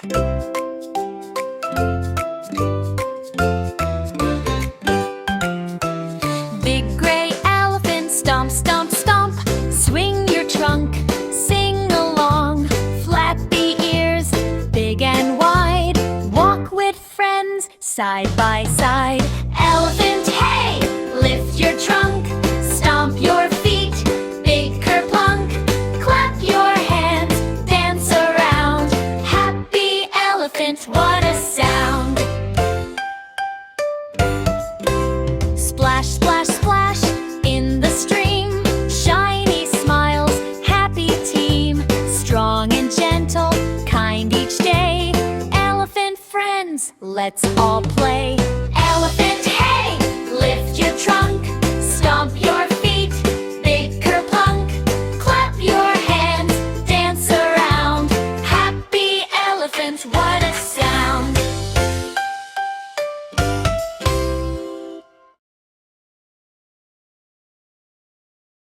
Big gray elephant, stomp, stomp, stomp. Swing your trunk, sing along. Flappy ears, big and wide. Walk with friends, side by side. Elephant, hey, lift your trunk. Stomp your feet, big kerplunk. Clap your hands, dance around. Happy elephant, what a sound. Splash, splash, splash in the stream. Shiny smiles, happy team. Strong and gentle, kind each day. Elephant friends, let's all play. Elephant, hey, lift your trunk. Stomp your feet, big kerplunk. Clap your hands, dance around. Happy elephant, what